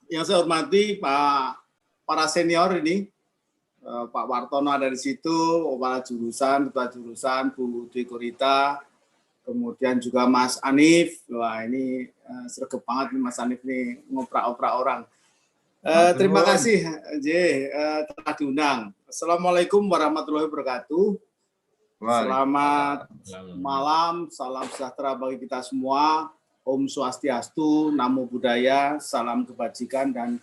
Yang saya hormati para senior ini, Pak Wartono ada di situ, kepala jurusan, ketua jurusan, Bu Dwi Korita, kemudian juga Mas Anif. Wah ini sregep banget nih Mas Anif nih ngoprak-oprak orang. Terima kasih J telah diundang. Assalamualaikum warahmatullahi wabarakatuh. Selamat malam, salam sejahtera bagi kita semua. Om Swastiastu, Namo Buddhaya, salam kebajikan dan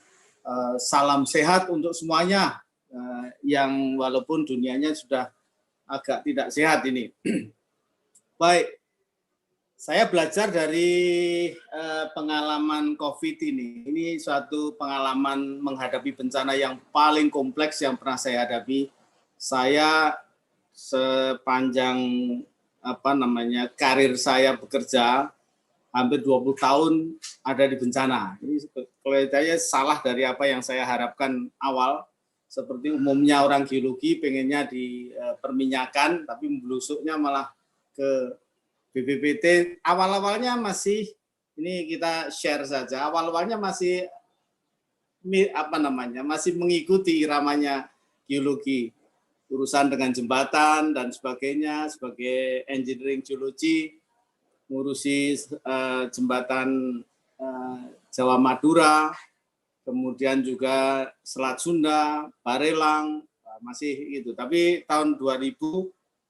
salam sehat untuk semuanya yang walaupun dunianya sudah agak tidak sehat ini. Baik, saya belajar dari pengalaman COVID ini. Ini suatu pengalaman menghadapi bencana yang paling kompleks yang pernah saya hadapi. Saya sepanjang karir saya bekerja hampir 20 tahun ada di bencana. Ini kelihatannya salah dari apa yang saya harapkan awal. Seperti umumnya orang geologi pengennya di perminyakan, tapi melusuknya malah ke BPPT. Awal-awalnya masih, ini kita share saja, awal-awalnya masih masih mengikuti iramanya geologi. Urusan dengan jembatan dan sebagainya, sebagai engineering geologi, ngurusi jembatan Jawa Madura, kemudian juga Selat Sunda, Barelang, masih gitu. Tapi tahun 2000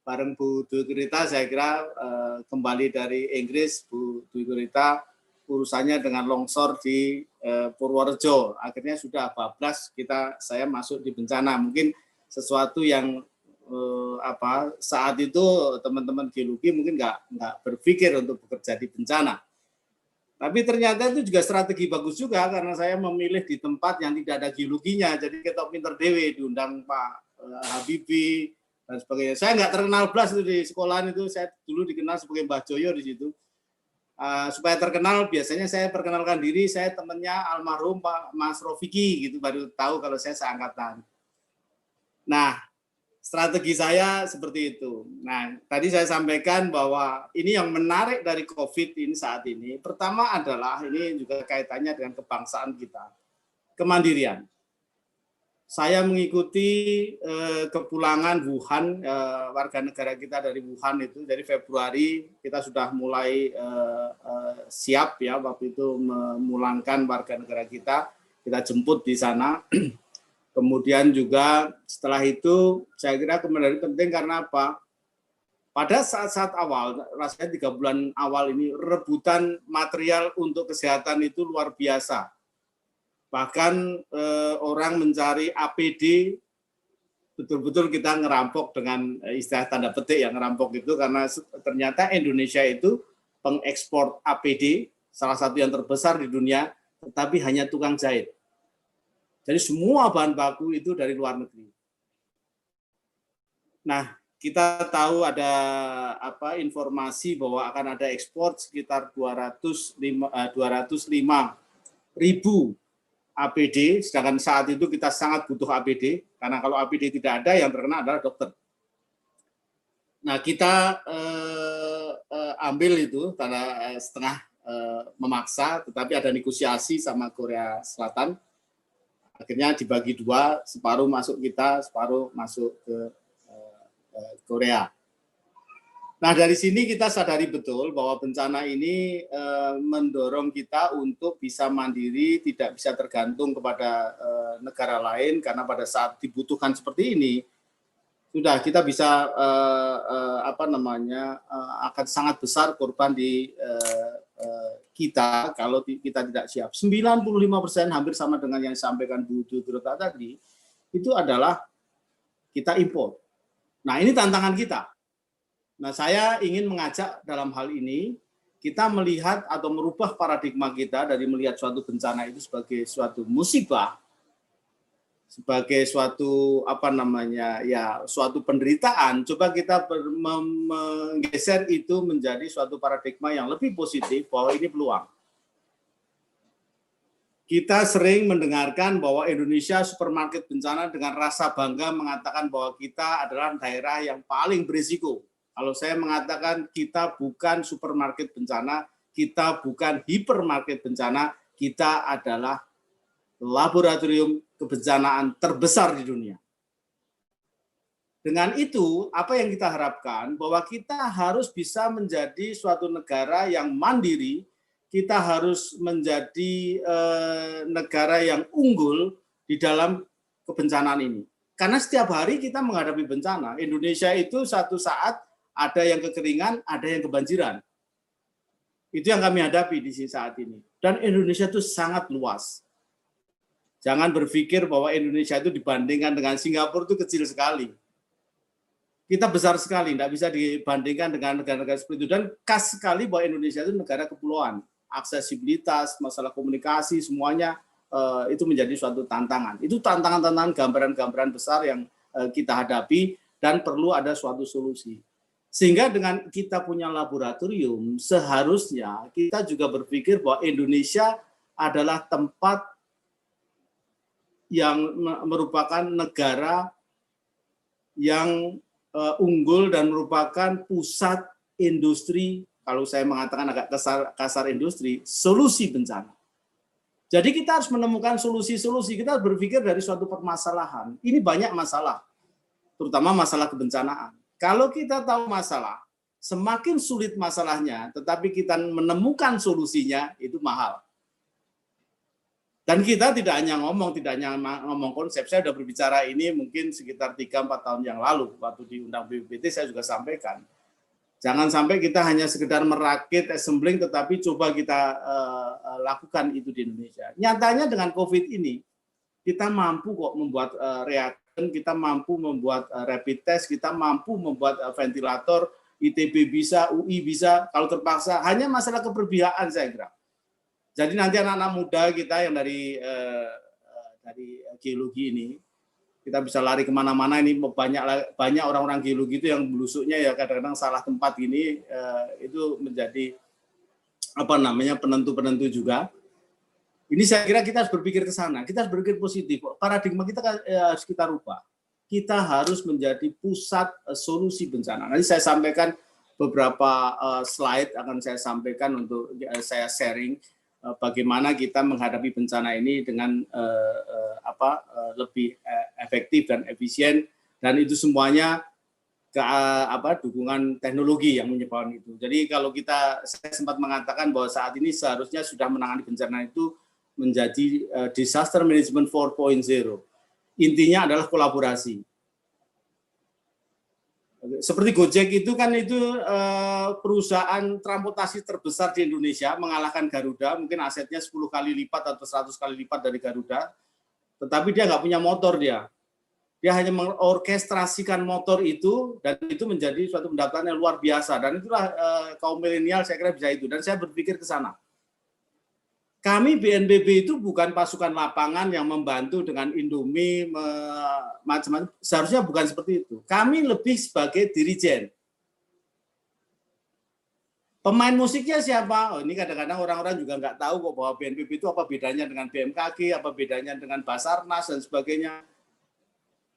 bareng Bu Dwi Korita saya kira kembali dari Inggris, Bu Dwi Korita urusannya dengan longsor di Purworejo. Akhirnya sudah bablas saya masuk di bencana. Mungkin sesuatu yang saat itu teman-teman geologi mungkin nggak berpikir untuk bekerja di bencana. Tapi ternyata itu juga strategi bagus juga karena saya memilih di tempat yang tidak ada geologinya. Jadi ketok pinter dewe diundang Pak Habibie dan sebagainya. Saya nggak terkenal belas itu di sekolahan itu. Saya dulu dikenal sebagai Mbah Joyo di situ. Supaya terkenal biasanya saya perkenalkan diri, saya temannya almarhum Pak Mas Rofiki gitu, baru tahu kalau saya seangkatan. Nah, strategi saya seperti itu. Nah, tadi saya sampaikan bahwa ini yang menarik dari COVID ini saat ini. Pertama adalah ini juga kaitannya dengan kebangsaan kita, kemandirian. Saya mengikuti kepulangan Wuhan, warga negara kita dari Wuhan itu dari Februari kita sudah mulai siap ya waktu itu memulangkan warga negara kita jemput di sana. Kemudian juga setelah itu saya kira kemudian penting karena apa? Pada saat-saat awal, rasanya 3 bulan awal ini rebutan material untuk kesehatan itu luar biasa. Bahkan orang mencari APD, betul-betul kita ngerampok dengan istilah tanda petik yang ngerampok itu karena ternyata Indonesia itu pengekspor APD, salah satu yang terbesar di dunia, tetapi hanya tukang jahit. Jadi semua bahan baku itu dari luar negeri. Nah, kita tahu ada informasi bahwa akan ada ekspor sekitar 205 ribu APD, sedangkan saat itu kita sangat butuh APD, karena kalau APD tidak ada yang terkena adalah dokter. Nah, kita ambil itu setengah memaksa, tetapi ada negosiasi sama Korea Selatan. Akhirnya dibagi 2, separuh masuk kita, separuh masuk ke Korea. Nah, dari sini kita sadari betul bahwa bencana ini mendorong kita untuk bisa mandiri, tidak bisa tergantung kepada negara lain, karena pada saat dibutuhkan seperti ini, sudah kita bisa akan sangat besar korban di kita kalau kita tidak siap. 95% hampir sama dengan yang disampaikan Bu Dwi Korita tadi, itu adalah kita impor. Nah, ini tantangan kita. Nah, saya ingin mengajak dalam hal ini, kita melihat atau merubah paradigma kita dari melihat suatu bencana itu sebagai suatu musibah, sebagai suatu suatu penderitaan. Coba kita menggeser itu menjadi suatu paradigma yang lebih positif bahwa ini peluang. Kita sering mendengarkan bahwa Indonesia supermarket bencana dengan rasa bangga mengatakan bahwa kita adalah daerah yang paling berisiko. Kalau saya mengatakan kita bukan supermarket bencana, kita bukan hipermarket bencana, kita adalah laboratorium kebencanaan terbesar di dunia. Dengan itu, apa yang kita harapkan bahwa kita harus bisa menjadi suatu negara yang mandiri, kita harus menjadi negara yang unggul di dalam kebencanaan ini. Karena setiap hari kita menghadapi bencana. Indonesia itu satu saat ada yang kekeringan, ada yang kebanjiran. Itu yang kami hadapi di saat ini. Dan Indonesia itu sangat luas. Jangan berpikir bahwa Indonesia itu dibandingkan dengan Singapura itu kecil sekali. Kita besar sekali, tidak bisa dibandingkan dengan negara-negara seperti itu. Dan khas sekali bahwa Indonesia itu negara kepulauan. Aksesibilitas, masalah komunikasi, semuanya itu menjadi suatu tantangan. Itu tantangan-tantangan, gambaran-gambaran besar yang kita hadapi dan perlu ada suatu solusi. Sehingga dengan kita punya laboratorium, seharusnya kita juga berpikir bahwa Indonesia adalah tempat yang merupakan negara yang unggul dan merupakan pusat industri, kalau saya mengatakan agak kasar industri, solusi bencana. Jadi kita harus menemukan solusi-solusi, kita harus berpikir dari suatu permasalahan. Ini banyak masalah, terutama masalah kebencanaan. Kalau kita tahu masalah, semakin sulit masalahnya, tetapi kita menemukan solusinya, itu mahal. Dan kita tidak hanya ngomong konsep. Saya sudah berbicara ini mungkin sekitar 3-4 tahun yang lalu, waktu diundang BPPT saya juga sampaikan. Jangan sampai kita hanya sekedar merakit assembling, tetapi coba kita lakukan itu di Indonesia. Nyatanya dengan COVID ini, kita mampu kok membuat reagen, kita mampu membuat rapid test, kita mampu membuat ventilator, ITB bisa, UI bisa, kalau terpaksa. Hanya masalah keberpihakan saya kira. Jadi nanti anak-anak muda kita yang dari geologi ini, kita bisa lari kemana-mana. Ini banyak orang-orang geologi itu yang belusuknya ya kadang-kadang salah tempat ini, itu menjadi penentu-penentu juga. Ini saya kira kita harus berpikir ke sana, kita harus berpikir positif. Paradigma kita harus kita rubah. Kita harus menjadi pusat solusi bencana. Nanti saya sampaikan beberapa slide akan saya sampaikan untuk saya sharing. Bagaimana kita menghadapi bencana ini dengan lebih efektif dan efisien, dan itu semuanya dukungan teknologi yang menyebabkan itu. Jadi kalau saya sempat mengatakan bahwa saat ini seharusnya sudah menangani bencana itu menjadi disaster management 4.0. Intinya adalah kolaborasi. Seperti Gojek itu kan perusahaan transportasi terbesar di Indonesia, mengalahkan Garuda, mungkin asetnya 10 kali lipat atau 100 kali lipat dari Garuda, tetapi dia nggak punya motor dia. Dia hanya mengorkestrasikan motor itu, dan itu menjadi suatu pendapatan yang luar biasa. Dan itulah kaum milenial saya kira bisa itu. Dan saya berpikir ke sana. Kami BNPB itu bukan pasukan lapangan yang membantu dengan Indomie, macam-macam. Seharusnya bukan seperti itu. Kami lebih sebagai dirijen. Pemain musiknya siapa? Ini kadang-kadang orang-orang juga nggak tahu kok bahwa BNPB itu apa bedanya dengan BMKG, apa bedanya dengan Basarnas, dan sebagainya.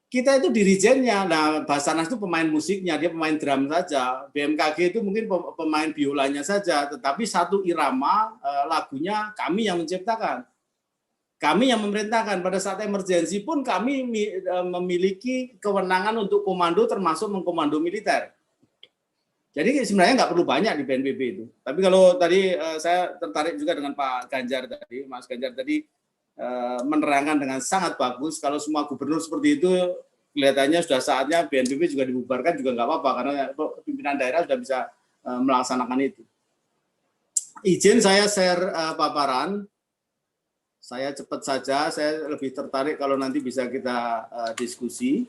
Kita itu dirijennya. Nah, Basarnas itu pemain musiknya, dia pemain drum saja. BMKG itu mungkin pemain biolanya saja, tetapi satu irama lagunya kami yang menciptakan. Kami yang memerintahkan. Pada saat emergensi pun kami memiliki kewenangan untuk komando, termasuk mengkomando militer. Jadi sebenarnya nggak perlu banyak di BNPB itu. Tapi kalau tadi saya tertarik juga dengan Pak Ganjar tadi, Mas Ganjar tadi, menerangkan dengan sangat bagus. Kalau semua gubernur seperti itu, kelihatannya sudah saatnya BNPB juga dibubarkan juga nggak apa-apa, karena pimpinan daerah sudah bisa melaksanakan itu. Izin saya share paparan. Saya cepat saja, saya lebih tertarik kalau nanti bisa kita diskusi.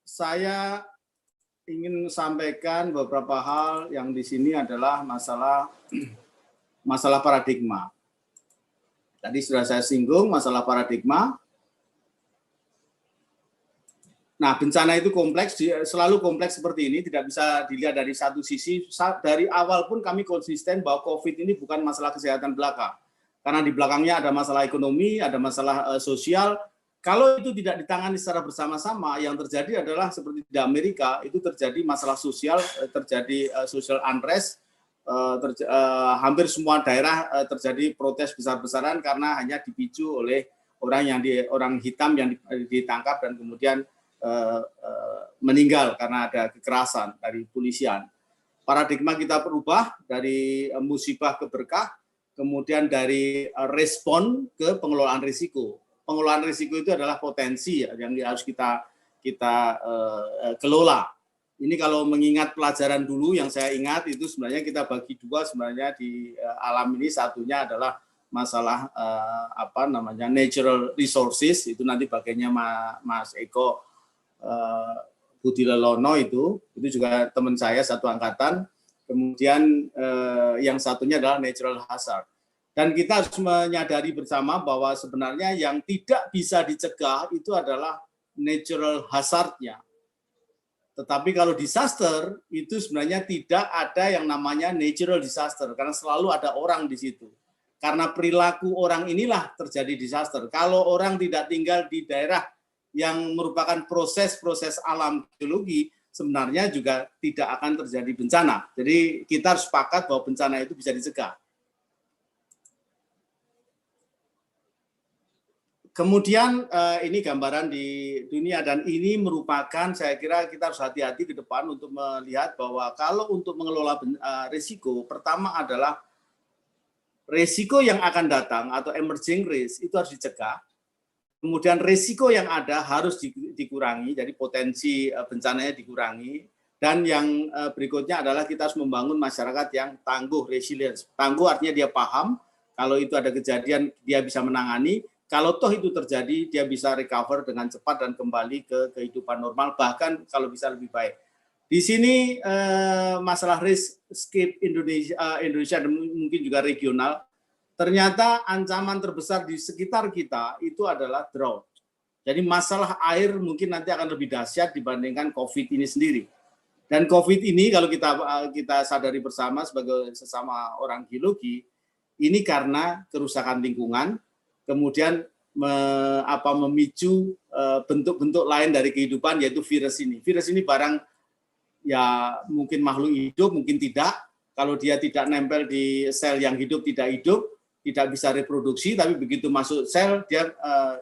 Saya ingin sampaikan beberapa hal yang di sini adalah masalah paradigma. Tadi sudah saya singgung masalah paradigma. Nah, bencana itu kompleks, selalu kompleks seperti ini, tidak bisa dilihat dari satu sisi. Dari awal pun kami konsisten bahwa COVID ini bukan masalah kesehatan belaka. Karena di belakangnya ada masalah ekonomi, ada masalah sosial. Kalau itu tidak ditangani secara bersama-sama, yang terjadi adalah seperti di Amerika, itu terjadi masalah sosial, terjadi social unrest, hampir semua daerah terjadi protes besar-besaran karena hanya dipicu oleh orang hitam yang ditangkap dan kemudian meninggal karena ada kekerasan dari polisian. Paradigma kita berubah dari musibah ke berkah, kemudian dari respon ke pengelolaan risiko. Pengelolaan risiko itu adalah potensi yang harus kita kelola. Ini kalau mengingat pelajaran dulu yang saya ingat itu sebenarnya kita bagi dua sebenarnya di alam ini. Satunya adalah masalah natural resources, itu nanti bagiannya Mas Eko Budi Lelono itu juga teman saya satu angkatan. Kemudian yang satunya adalah natural hazard. Dan kita harus menyadari bersama bahwa sebenarnya yang tidak bisa dicegah itu adalah natural hazard-nya. Tetapi kalau disaster itu sebenarnya tidak ada yang namanya natural disaster karena selalu ada orang di situ. Karena perilaku orang inilah terjadi disaster. Kalau orang tidak tinggal di daerah yang merupakan proses-proses alam geologi, sebenarnya juga tidak akan terjadi bencana. Jadi kita harus sepakat bahwa bencana itu bisa dicegah. Kemudian ini gambaran di dunia dan ini merupakan, saya kira kita harus hati-hati ke depan untuk melihat bahwa kalau untuk mengelola risiko, pertama adalah risiko yang akan datang atau emerging risk itu harus dicegah. Kemudian risiko yang ada harus dikurangi, jadi potensi bencananya dikurangi. Dan yang berikutnya adalah kita harus membangun masyarakat yang tangguh, resilience. Tangguh artinya dia paham, kalau itu ada kejadian dia bisa menangani. Kalau toh itu terjadi, dia bisa recover dengan cepat dan kembali ke kehidupan normal, bahkan kalau bisa lebih baik. Di sini masalah riskscape Indonesia dan mungkin juga regional, ternyata ancaman terbesar di sekitar kita itu adalah drought. Jadi masalah air mungkin nanti akan lebih dahsyat dibandingkan COVID ini sendiri. Dan COVID ini kalau kita sadari bersama sebagai sesama orang geologi, ini karena kerusakan lingkungan, kemudian memicu bentuk-bentuk lain dari kehidupan yaitu virus ini. Virus ini barang ya mungkin makhluk hidup, mungkin tidak. Kalau dia tidak nempel di sel yang hidup, tidak bisa reproduksi, tapi begitu masuk sel dia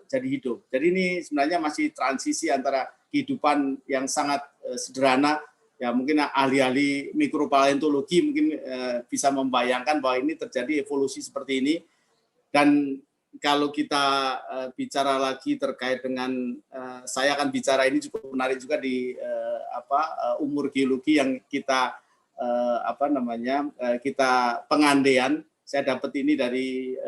jadi hidup. Jadi ini sebenarnya masih transisi antara kehidupan yang sangat sederhana. Ya mungkin ahli-ahli mikropaleontologi mungkin bisa membayangkan bahwa ini terjadi evolusi seperti ini. Dan kalau kita bicara lagi terkait dengan saya akan bicara ini cukup menarik juga di umur geologi yang kita kita pengandaian. Saya dapat ini dari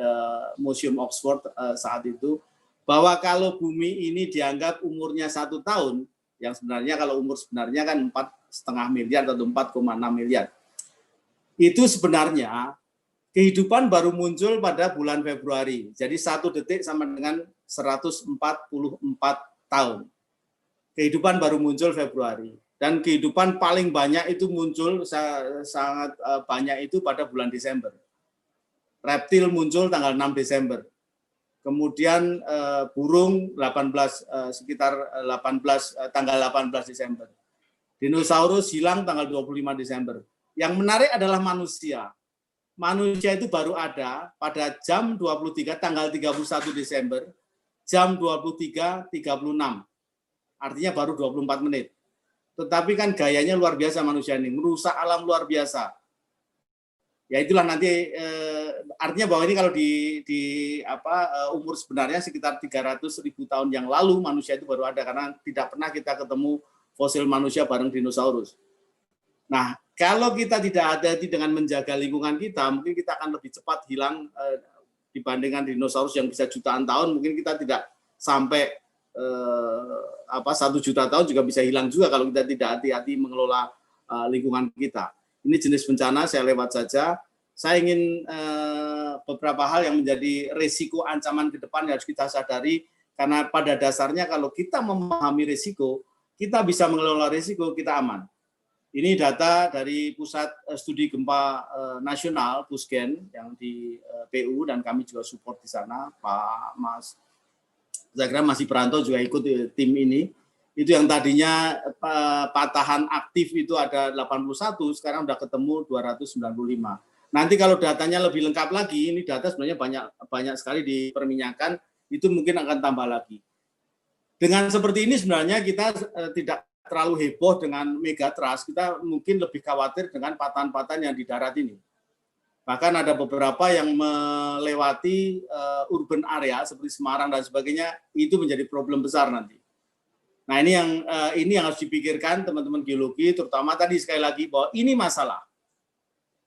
Museum Oxford saat itu, bahwa kalau bumi ini dianggap umurnya 1 tahun, yang sebenarnya kalau umur sebenarnya kan 4,5 miliar atau 4,6 miliar. Itu sebenarnya kehidupan baru muncul pada bulan Februari. Jadi 1 detik sama dengan 144 tahun. Kehidupan baru muncul Februari. Dan kehidupan paling banyak itu muncul sangat banyak itu pada bulan Desember. Reptil muncul tanggal 6 Desember. Kemudian burung sekitar tanggal 18 Desember. Dinosaurus hilang tanggal 25 Desember. Yang menarik adalah manusia. Manusia itu baru ada pada jam 23 tanggal 31 Desember jam 23.36. Artinya baru 24 menit. Tetapi kan gayanya luar biasa manusia ini, merusak alam luar biasa. Ya itulah nanti artinya bahwa ini kalau umur sebenarnya sekitar 300.000 tahun yang lalu manusia itu baru ada karena tidak pernah kita ketemu fosil manusia bareng dinosaurus. Nah, kalau kita tidak hati-hati dengan menjaga lingkungan kita, mungkin kita akan lebih cepat hilang dibandingkan dinosaurus yang bisa jutaan tahun. Mungkin kita tidak sampai 1 juta tahun juga bisa hilang juga kalau kita tidak hati-hati mengelola lingkungan kita. Ini jenis bencana, saya lewat saja. Saya ingin beberapa hal yang menjadi risiko ancaman ke depan yang harus kita sadari, karena pada dasarnya kalau kita memahami risiko, kita bisa mengelola risiko, kita aman. Ini data dari Pusat Studi Gempa Nasional, Pusgen, yang di PU, dan kami juga support di sana, Pak Mas, saya kira Mas Ibranto juga ikut tim ini. Itu yang tadinya patahan aktif itu ada 81, sekarang udah ketemu 295. Nanti kalau datanya lebih lengkap lagi, ini data sebenarnya banyak sekali di perminyakan, itu mungkin akan tambah lagi. Dengan seperti ini sebenarnya kita tidak terlalu heboh dengan megatrust, kita mungkin lebih khawatir dengan patahan-patahan yang di darat ini. Bahkan ada beberapa yang melewati urban area seperti Semarang dan sebagainya, itu menjadi problem besar nanti. Nah ini yang harus dipikirkan teman-teman geologi, terutama tadi sekali lagi bahwa ini masalah.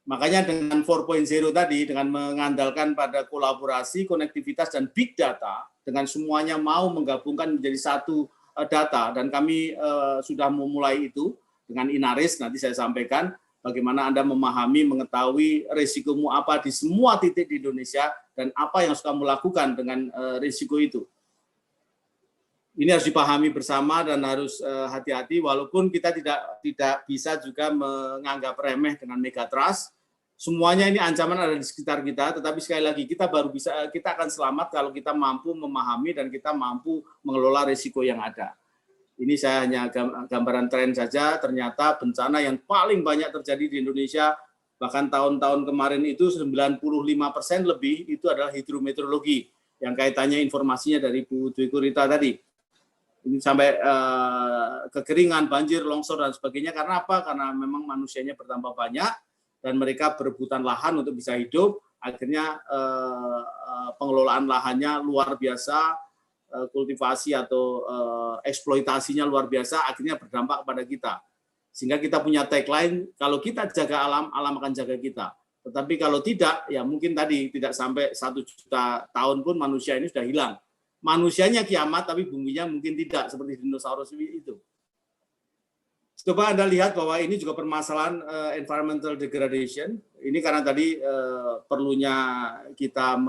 Makanya dengan 4.0 tadi, dengan mengandalkan pada kolaborasi, konektivitas, dan big data, dengan semuanya mau menggabungkan menjadi satu data, dan kami sudah memulai itu dengan Inaris, nanti saya sampaikan, bagaimana Anda memahami, mengetahui risikomu apa di semua titik di Indonesia, dan apa yang harus kamu lakukan dengan risiko itu. Ini harus dipahami bersama dan harus hati-hati, walaupun kita tidak bisa juga menganggap remeh dengan megatrust. Semuanya ini ancaman ada di sekitar kita, tetapi sekali lagi kita akan selamat kalau kita mampu memahami dan kita mampu mengelola risiko yang ada. Ini saya hanya gambaran tren saja, ternyata bencana yang paling banyak terjadi di Indonesia, bahkan tahun-tahun kemarin itu 95% lebih itu adalah hidrometeorologi, yang kaitannya informasinya dari Bu Dwi Korita tadi. Ini sampai kekeringan, banjir, longsor, dan sebagainya. Karena apa? Karena memang manusianya bertambah banyak, dan mereka berebutan lahan untuk bisa hidup, akhirnya pengelolaan lahannya luar biasa, kultivasi atau eksploitasinya luar biasa, akhirnya berdampak kepada kita. Sehingga kita punya tagline, kalau kita jaga alam, alam akan jaga kita. Tetapi kalau tidak, ya mungkin tadi tidak sampai 1 juta tahun pun manusia ini sudah hilang. Manusianya kiamat, tapi buminya mungkin tidak, seperti dinosaurus itu. Coba Anda lihat bahwa ini juga permasalahan environmental degradation. Ini karena tadi perlunya kita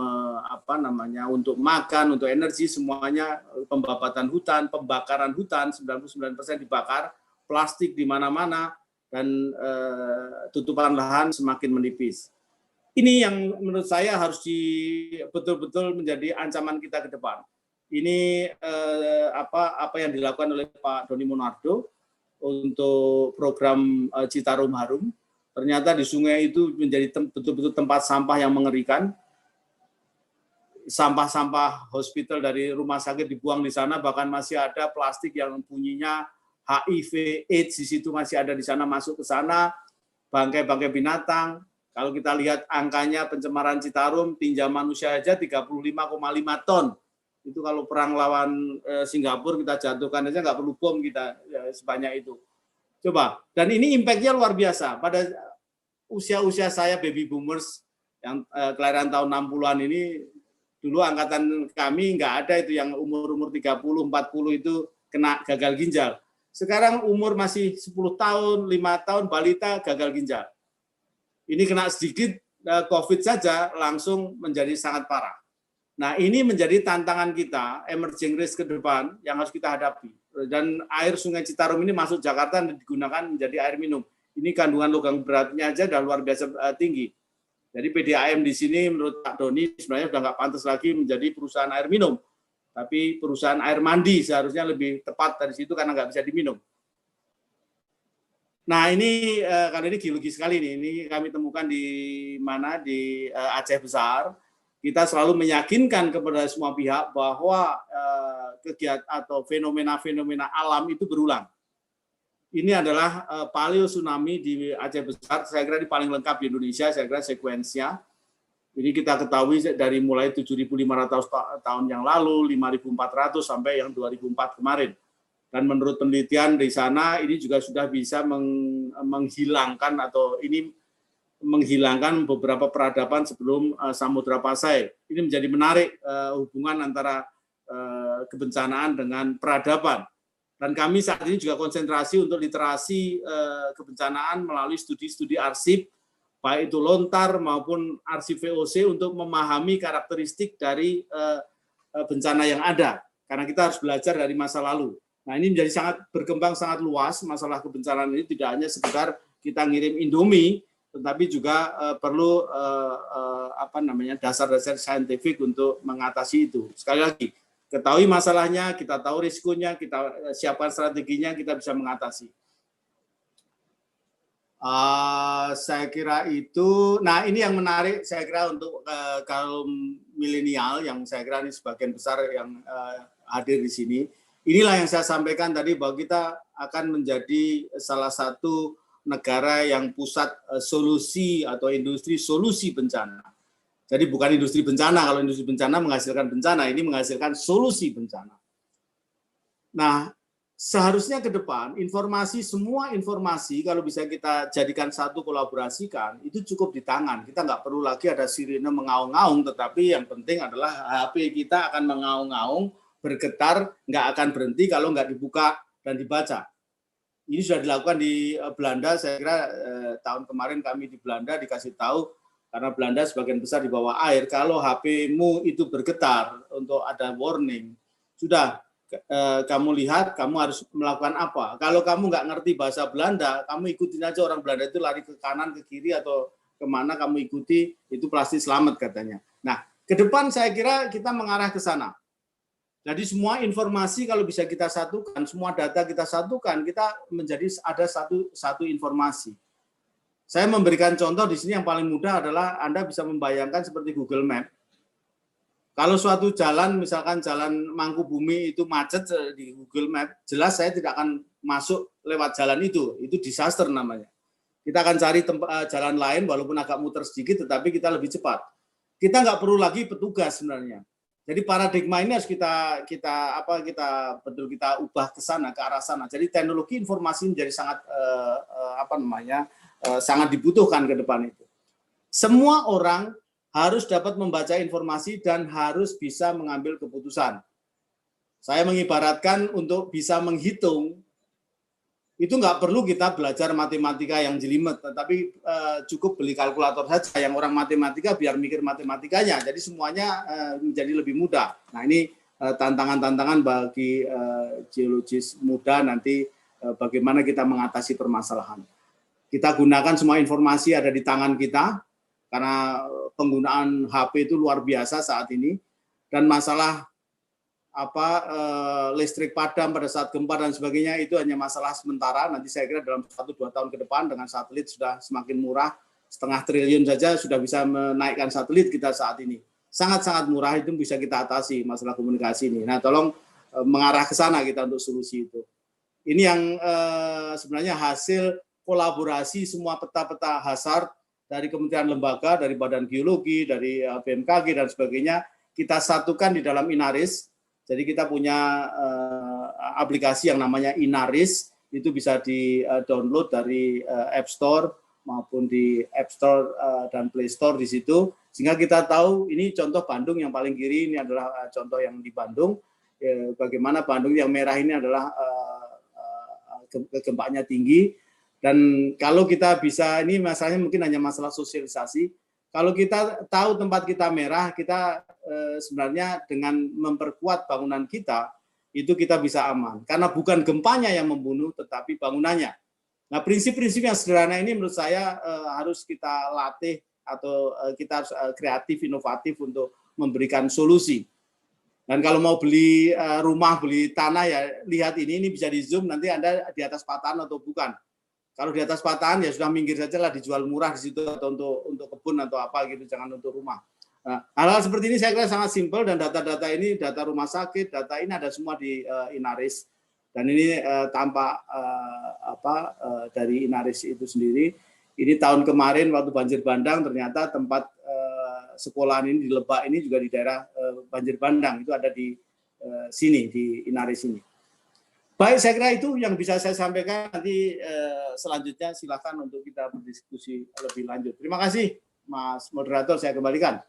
untuk makan, untuk energi, semuanya pembabatan hutan, pembakaran hutan, 99% dibakar, plastik di mana-mana, dan tutupan lahan semakin menipis. Ini yang menurut saya harus betul-betul menjadi ancaman kita ke depan. Ini apa yang dilakukan oleh Pak Doni Monardo untuk program Citarum Harum. Ternyata di sungai itu menjadi betul-betul tempat sampah yang mengerikan. Sampah-sampah hospital dari rumah sakit dibuang di sana, bahkan masih ada plastik yang bunyinya HIV, AIDS di situ masih ada di sana, masuk ke sana, bangkai-bangkai binatang. Kalau kita lihat angkanya pencemaran Citarum, tinja manusia aja 35,5 ton. Itu kalau perang lawan Singapura kita jatuhkan aja nggak perlu bom kita sebanyak itu. Coba, dan ini impact-nya luar biasa. Pada usia-usia saya baby boomers yang kelahiran tahun 60-an ini, dulu angkatan kami nggak ada itu yang umur-umur 30, 40 itu kena gagal ginjal. Sekarang umur masih 10 tahun, 5 tahun, balita gagal ginjal. Ini kena sedikit COVID saja langsung menjadi sangat parah. Nah, ini menjadi tantangan kita, emerging risk ke depan yang harus kita hadapi. Dan air Sungai Citarum ini masuk Jakarta dan digunakan menjadi air minum. Ini kandungan logam beratnya aja udah luar biasa tinggi. Jadi PDAM di sini menurut Pak Doni sebenarnya sudah nggak pantas lagi menjadi perusahaan air minum. Tapi perusahaan air mandi seharusnya lebih tepat dari situ karena nggak bisa diminum. Nah, ini karena ini geologi sekali nih. Ini kami temukan di mana, di Aceh Besar. Kita selalu meyakinkan kepada semua pihak bahwa kegiatan atau fenomena-fenomena alam itu berulang. Ini adalah paleo tsunami di Aceh Besar. Saya kira ini paling lengkap di Indonesia. Saya kira sekuensinya. Ini kita ketahui dari mulai 7.500 tahun yang lalu, 5.400 sampai yang 2004 kemarin. Dan menurut penelitian di sana ini juga sudah bisa menghilangkan atau ini menghilangkan beberapa peradaban sebelum Samudra Pasai. Ini menjadi menarik hubungan antara kebencanaan dengan peradaban. Dan kami saat ini juga konsentrasi untuk literasi kebencanaan melalui studi-studi arsip, baik itu lontar maupun arsip VOC untuk memahami karakteristik dari bencana yang ada. Karena kita harus belajar dari masa lalu. Nah, ini menjadi sangat berkembang sangat luas masalah kebencanaan ini, tidak hanya sekedar kita ngirim Indomie, tetapi juga perlu dasar-dasar saintifik untuk mengatasi itu. Sekali lagi, ketahui masalahnya, kita tahu risikonya, kita siapkan strateginya, kita bisa mengatasi. Saya kira itu, nah ini yang menarik saya kira untuk kaum milenial yang saya kira ini sebagian besar yang hadir di sini. Inilah yang saya sampaikan tadi bahwa kita akan menjadi salah satu negara yang pusat solusi atau industri solusi bencana. Jadi bukan industri bencana, kalau industri bencana menghasilkan bencana, ini menghasilkan solusi bencana. Nah, seharusnya ke depan semua informasi kalau bisa kita jadikan satu, kolaborasikan, itu cukup di tangan. Kita nggak perlu lagi ada sirine mengaung-ngaung, tetapi yang penting adalah HP kita akan mengaung-ngaung, bergetar, nggak akan berhenti kalau nggak dibuka dan dibaca. Ini sudah dilakukan di Belanda, saya kira tahun kemarin kami di Belanda dikasih tahu, karena Belanda sebagian besar di bawah air, kalau HP-mu itu bergetar untuk ada warning, sudah kamu lihat, kamu harus melakukan apa. Kalau kamu nggak ngerti bahasa Belanda, kamu ikutin aja orang Belanda itu lari ke kanan, ke kiri, atau kemana kamu ikuti, itu pasti selamat katanya. Nah, ke depan saya kira kita mengarah ke sana. Jadi semua informasi kalau bisa kita satukan, semua data kita satukan, kita menjadi ada satu informasi. Saya memberikan contoh di sini yang paling mudah adalah Anda bisa membayangkan seperti Google Map. Kalau suatu jalan, misalkan jalan Mangkubumi itu macet di Google Map, jelas saya tidak akan masuk lewat jalan itu disaster namanya. Kita akan cari jalan lain walaupun agak muter sedikit, tetapi kita lebih cepat. Kita nggak perlu lagi petugas sebenarnya. Jadi paradigma ini harus kita ubah ke sana, ke arah sana. Jadi teknologi informasi menjadi sangat sangat dibutuhkan ke depan itu. Semua orang harus dapat membaca informasi dan harus bisa mengambil keputusan. Saya mengibaratkan untuk bisa menghitung, itu nggak perlu kita belajar matematika yang jelimet, tetapi cukup beli kalkulator saja. Yang orang matematika biar mikir matematikanya, jadi semuanya menjadi lebih mudah. Nah ini tantangan-tantangan bagi geologis muda nanti bagaimana kita mengatasi permasalahan. Kita gunakan semua informasi ada di tangan kita, karena penggunaan HP itu luar biasa saat ini, dan masalah listrik padam pada saat gempa dan sebagainya itu hanya masalah sementara. Nanti saya kira dalam 1-2 tahun ke depan dengan satelit sudah semakin murah, 0,5 triliun saja sudah bisa menaikkan satelit kita saat ini. Sangat-sangat murah, itu bisa kita atasi masalah komunikasi ini. Nah, tolong mengarah ke sana kita untuk solusi itu. Ini yang sebenarnya hasil kolaborasi semua peta-peta hazard dari kementerian lembaga, dari Badan Geologi, dari BMKG dan sebagainya, kita satukan di dalam Inaris. Jadi kita punya aplikasi yang namanya Inaris, itu bisa di-download dari App Store maupun di App Store dan Play Store di situ, sehingga kita tahu ini contoh Bandung yang paling kiri, ini adalah contoh yang di Bandung, bagaimana Bandung yang merah ini adalah gempanya tinggi, dan kalau kita bisa, ini masalahnya mungkin hanya masalah sosialisasi. Kalau kita tahu tempat kita merah, kita sebenarnya dengan memperkuat bangunan kita, itu kita bisa aman. Karena bukan gempanya yang membunuh, tetapi bangunannya. Nah, prinsip-prinsip yang sederhana ini menurut saya harus kita latih, atau kita harus kreatif, inovatif untuk memberikan solusi. Dan kalau mau beli rumah, beli tanah, ya lihat ini bisa di zoom, nanti Anda di atas patahan atau bukan. Kalau di atas patahan ya sudah minggir saja lah, dijual murah di situ, atau untuk kebun atau apa gitu, jangan untuk rumah. Nah, hal-hal seperti ini saya kira sangat simpel, dan data-data ini, data rumah sakit, data ini ada semua di Inaris, dan ini tampak dari Inaris itu sendiri. Ini tahun kemarin waktu banjir bandang, ternyata tempat sekolahan ini di Lebak ini juga di daerah banjir bandang, itu ada di sini, di Inaris ini. Baik, saya kira itu yang bisa saya sampaikan. Nanti selanjutnya silakan untuk kita berdiskusi lebih lanjut. Terima kasih, Mas Moderator, saya kembalikan.